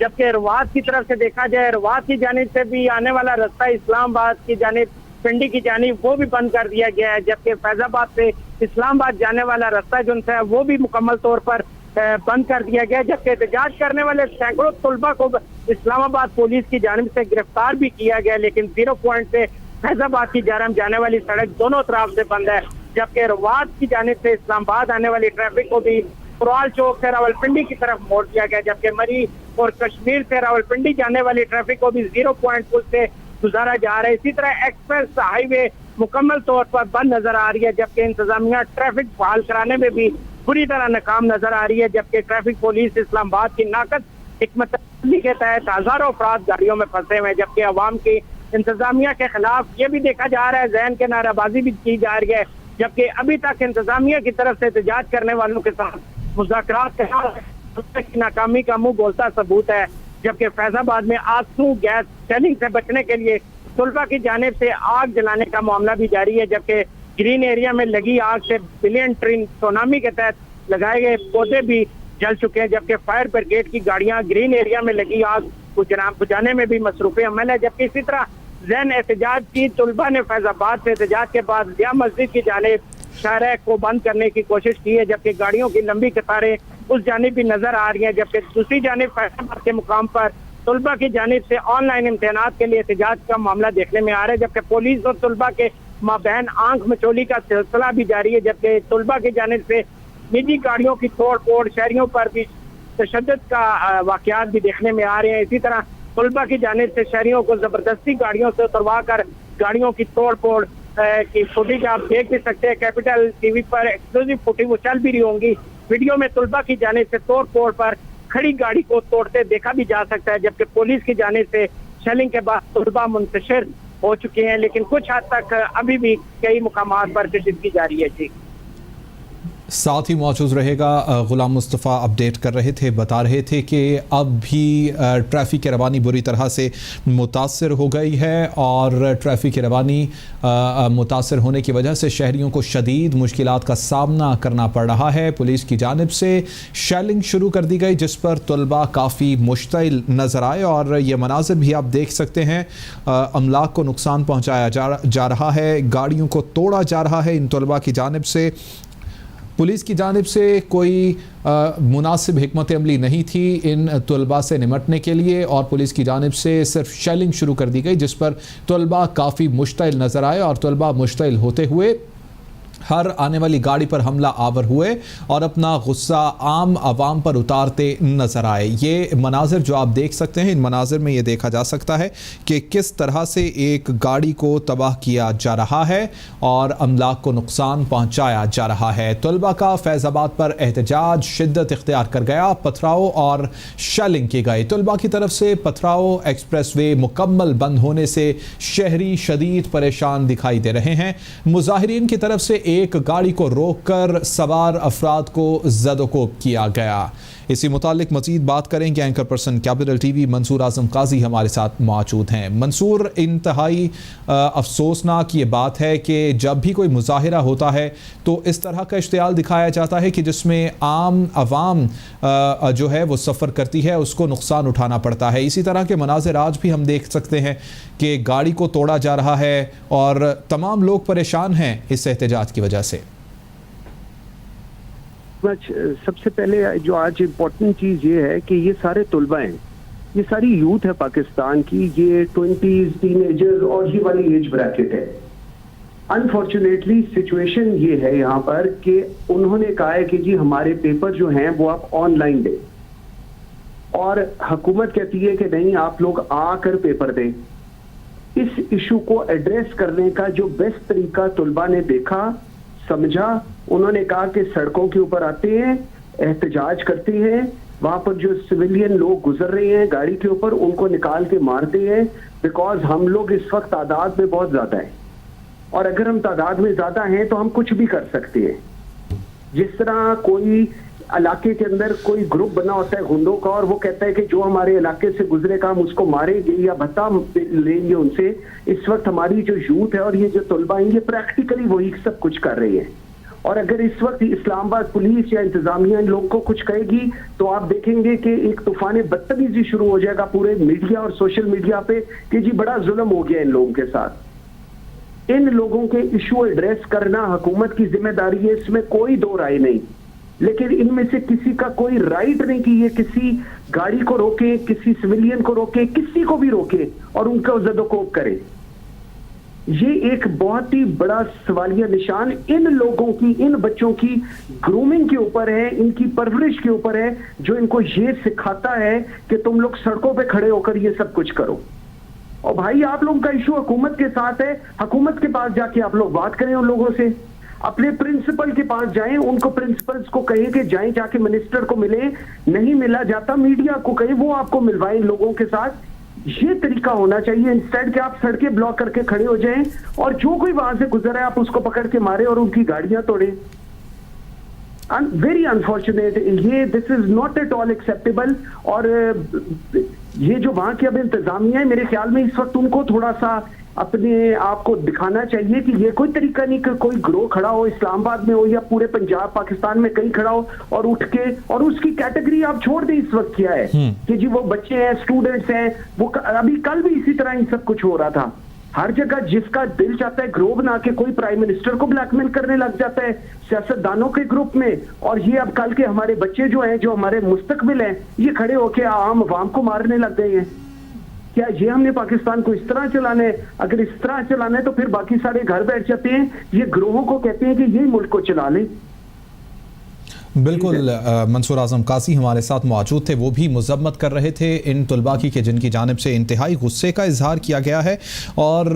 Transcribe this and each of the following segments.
جبکہ رواد کی طرف سے دیکھا جائے رواد کی جانب سے بھی آنے والا راستہ اسلام آباد کی جانب پنڈی کی جانب وہ بھی بند کر دیا گیا ہے، جبکہ فیض آباد سے اسلام آباد جانے والا راستہ جو ہے وہ بھی مکمل طور پر بند کر دیا گیا، جبکہ احتجاج کرنے والے سینکڑوں طلبہ کو اسلام آباد پولیس کی جانب سے گرفتار بھی کیا گیا، لیکن 0 پوائنٹ سے فیض آباد کی جانب جانے والی سڑک دونوں طرف سے بند ہے، جبکہ رواد کی جانب سے اسلام آباد آنے والی ٹریفک کو بھی پرال چوک سے راولپنڈی کی طرف موڑ دیا گیا، جبکہ مری اور کشمیر سے راولپنڈی جانے والی ٹریفک کو بھی 0 پوائنٹ پل سے گزارا جا رہا ہے۔ اسی طرح ایکسپریس ہائی وے مکمل طور پر بند نظر آ رہی ہے، جبکہ انتظامیہ ٹریفک بحال کرانے میں بھی پوری طرح ناکام نظر آ رہی ہے، جبکہ ٹریفک پولیس اسلام آباد کی ناقص حکمت عملی کے تحت ہزاروں افراد گاڑیوں میں پھنسے ہوئے ہیں، جبکہ عوام کی انتظامیہ کے خلاف یہ بھی دیکھا جا رہا ہے ذہن کے نعرہ بازی بھی کی جا رہی ہے، جبکہ ابھی تک انتظامیہ کی طرف سے احتجاج کرنے والوں کے ساتھ مذاکرات کی ناکامی کا منہ بولتا ثبوت ہے، جبکہ فیض آباد میں آگسو گیس شیلنگ سے بچنے کے لیے طلبہ کی جانب سے آگ جلانے کا معاملہ بھی جاری ہے، جبکہ گرین ایریا میں لگی آگ سے بلین ٹرین سونامی کے تحت لگائے گئے پودے بھی جل چکے ہیں، جبکہ فائر بریگیڈ کی گاڑیاں گرین ایریا میں لگی آگ بجھانے میں بھی مصروف عمل ہے، جبکہ اسی طرح ذہن احتجاج کی طلبہ نے فیض آباد سے احتجاج کے بعد جامع مسجد کی جانب شارع کو بند کرنے کی کوشش کی ہے، جبکہ گاڑیوں کی لمبی قطاریں اس جانب بھی نظر آ رہی ہیں، جبکہ دوسری جانب فیض آباد کے مقام پر طلبہ کی جانب سے آن لائن امتحانات کے لیے احتجاج کا معاملہ دیکھنے میں آ رہا ہے، جبکہ پولیس اور طلبہ کے مابین آنکھ مچولی کا سلسلہ بھی جاری ہے، جبکہ طلبہ کی جانب سے نجی گاڑیوں کی توڑ پھوڑ، شہریوں پر بھی تشدد کا واقعات بھی دیکھنے میں آ رہے ہیں۔ اسی طرح طلبہ کی جانب سے شہریوں کو زبردستی گاڑیوں سے اتروا کر گاڑیوں کی توڑ پھوڑ کی فوٹیج آپ دیکھ بھی سکتے ہیں، کیپٹل ٹی وی پر ایکسکلوزیو فوٹیج وہ چل بھی رہی ہوں گی، ویڈیو میں طلبہ کی جانب سے توڑ پھوڑ پر کھڑی گاڑی کو توڑتے دیکھا بھی جا سکتا ہے، جبکہ پولیس کی جانب سے شیلنگ کے بعد طلبہ منتشر ہو چکے ہیں، لیکن کچھ حد تک ابھی بھی کئی مقامات پر کشیدگی جاری ہے۔ جی ساتھ ہی موجود رہے گا غلام مصطفیٰ، اپڈیٹ کر رہے تھے، بتا رہے تھے کہ اب بھی ٹریفک کی روانی بری طرح سے متاثر ہو گئی ہے، اور ٹریفک کی روانی متاثر ہونے کی وجہ سے شہریوں کو شدید مشکلات کا سامنا کرنا پڑ رہا ہے۔ پولیس کی جانب سے شیلنگ شروع کر دی گئی، جس پر طلباء کافی مشتعل نظر آئے، اور یہ مناظر بھی آپ دیکھ سکتے ہیں، املاک کو نقصان پہنچایا جا رہا ہے، گاڑیوں کو توڑا جا رہا ہے ان طلباء کی جانب سے۔ پولیس کی جانب سے کوئی مناسب حکمت عملی نہیں تھی ان طلباء سے نمٹنے کے لیے، اور پولیس کی جانب سے صرف شیلنگ شروع کر دی گئی، جس پر طلباء کافی مشتعل نظر آئے، اور طلباء مشتعل ہوتے ہوئے ہر آنے والی گاڑی پر حملہ آور ہوئے اور اپنا غصہ عام عوام پر اتارتے نظر آئے۔ یہ مناظر جو آپ دیکھ سکتے ہیں، ان مناظر میں یہ دیکھا جا سکتا ہے کہ کس طرح سے ایک گاڑی کو تباہ کیا جا رہا ہے اور املاک کو نقصان پہنچایا جا رہا ہے۔ طلباء کا فیض آباد پر احتجاج شدت اختیار کر گیا، پتھراؤ اور شیلنگ کی گئی۔ طلباء کی طرف سے پتھراؤ ایکسپریس وے مکمل بند ہونے سے شہری شدید پریشان دکھائی دے رہے ہیں۔ مظاہرین کی طرف سے ایک گاڑی کو روک کر سوار افراد کو زد و کوب کیا گیا۔ اسی متعلق مزید بات کریں گے، anchor person capital T V Mansoor Azam Qazi ہمارے ساتھ موجود ہیں۔ منصور، انتہائی افسوسناک یہ بات ہے کہ جب بھی کوئی مظاہرہ ہوتا ہے تو اس طرح کا اشتعال دکھایا جاتا ہے کہ جس میں عام عوام جو ہے وہ سفر کرتی ہے، اس کو نقصان اٹھانا پڑتا ہے۔ اسی طرح کے مناظر آج بھی ہم دیکھ سکتے ہیں کہ گاڑی کو توڑا جا رہا ہے اور تمام لوگ پریشان ہیں اس احتجاج کی وجہ سے۔ سب سے پہلے جو آج امپورٹنٹ چیز یہ ہے کہ یہ سارے طلباء ہیں، یہ ساری یوتھ ہے پاکستان کی، یہ 20s ٹین ایجر اور یہ والی ایج بریکٹ ہے۔ انفارچونیٹلی سچویشن یہ ہے یہاں پر کہ انہوں نے کہا ہے کہ جی ہمارے پیپر جو ہیں وہ آپ آن لائن دیں، اور حکومت کہتی ہے کہ نہیں آپ لوگ آ کر پیپر دیں۔ اس ایشو کو ایڈریس کرنے کا جو بیسٹ طریقہ طلباء نے دیکھا، سمجھا، انہوں نے کہا کہ سڑکوں کے اوپر آتے ہیں، احتجاج کرتے ہیں، وہاں پر جو سویلین لوگ گزر رہے ہیں گاڑی کے اوپر ان کو نکال کے مارتے ہیں، بیکاز ہم لوگ اس وقت تعداد میں بہت زیادہ ہیں، اور اگر ہم تعداد میں زیادہ ہیں تو ہم کچھ بھی کر سکتے ہیں۔ جس طرح کوئی علاقے کے اندر کوئی گروپ بنا ہوتا ہے گنڈوں کا، اور وہ کہتا ہے کہ جو ہمارے علاقے سے گزرے گا ہم اس کو ماریں گے یا بھتا لیں گے ان سے، اس وقت ہماری جو یوتھ ہے اور یہ جو طلباء ہیں یہ پریکٹیکلی وہی سب کچھ کر رہے ہیں۔ اور اگر اس وقت اسلام آباد پولیس یا انتظامیہ ان لوگ کو کچھ کہے گی تو آپ دیکھیں گے کہ ایک طوفان بدتمیزی شروع ہو جائے گا پورے میڈیا اور سوشل میڈیا پہ کہ جی بڑا ظلم ہو گیا ان لوگوں کے ساتھ۔ ان لوگوں کے ایشو ایڈریس کرنا حکومت کی ذمہ داری ہے، اس میں کوئی دو رائے نہیں، لیکن ان میں سے کسی کا کوئی رائٹ نہیں کہ یہ کسی گاڑی کو روکے، کسی سویلین کو روکے، کسی کو بھی روکے اور ان کو زد و کوب کرے۔ یہ ایک بہت ہی بڑا سوالیہ نشان ان لوگوں کی، ان بچوں کی گرومنگ کے اوپر ہے، ان کی پرورش کے اوپر ہے، جو ان کو یہ سکھاتا ہے کہ تم لوگ سڑکوں پہ کھڑے ہو کر یہ سب کچھ کرو۔ اور بھائی آپ لوگوں کا ایشو حکومت کے ساتھ ہے، حکومت کے پاس جا کے آپ لوگ بات کریں ان لوگوں سے، اپنے پرنسپل کے پاس جائیں، ان کو پرنسپلز کو کہیں کہ جائیں جا کے منسٹر کو ملیں، نہیں ملا جاتا میڈیا کو کہیں وہ آپ کو ملوائیں ان لوگوں کے ساتھ۔ یہ طریقہ ہونا چاہیے، انسٹیڈ کہ آپ سڑکیں بلاک کر کے کھڑے ہو جائیں اور جو کوئی وہاں سے گزر ہے آپ اس کو پکڑ کے مارے اور ان کی گاڑیاں توڑیں۔ ویری انفارچونیٹ، یہ this is not at all acceptable. اور یہ جو وہاں کی اب انتظامیہ ہے، میرے خیال میں اس وقت ان کو تھوڑا سا اپنے آپ کو دکھانا چاہیے کہ یہ کوئی طریقہ نہیں کہ کوئی گروہ کھڑا ہو اسلام آباد میں ہو یا پورے پنجاب پاکستان میں کہیں کھڑا ہو اور اٹھ کے، اور اس کی کیٹیگری آپ چھوڑ دیں اس وقت کیا ہے کہ جی وہ بچے ہیں، اسٹوڈنٹس ہیں، وہ ابھی کل بھی اسی طرح ہی سب کچھ ہو رہا تھا۔ ہر جگہ جس کا دل چاہتا ہے گروہ بنا کے کوئی پرائم منسٹر کو بلیک میل کرنے لگ جاتا ہے سیاست دانوں کے گروپ میں، اور یہ اب کل کے ہمارے بچے جو ہیں، جو ہمارے مستقبل ہیں، یہ کھڑے ہو کے عام عوام کو مارنے لگ گئے ہیں۔ کیا یہ ہم نے پاکستان کو اس طرح چلانا ہے؟ اگر اس طرح چلانا ہے تو پھر باقی سارے گھر بیٹھ جاتے ہیں، یہ گروہوں کو کہتے ہیں کہ یہی ملک کو چلا لیں۔ بالکل، منصور اعظم قاضی ہمارے ساتھ موجود تھے، وہ بھی مذمت کر رہے تھے ان طلباء کی کہ جن کی جانب سے انتہائی غصے کا اظہار کیا گیا ہے اور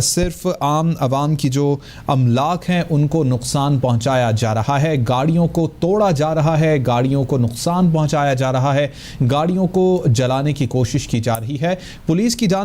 صرف عام عوام کی جو املاک ہیں ان کو نقصان پہنچایا جا رہا ہے، گاڑیوں کو توڑا جا رہا ہے، گاڑیوں کو نقصان پہنچایا جا رہا ہے، گاڑیوں کو جلانے کی کوشش کی جا رہی ہے۔ پولیس کی جانب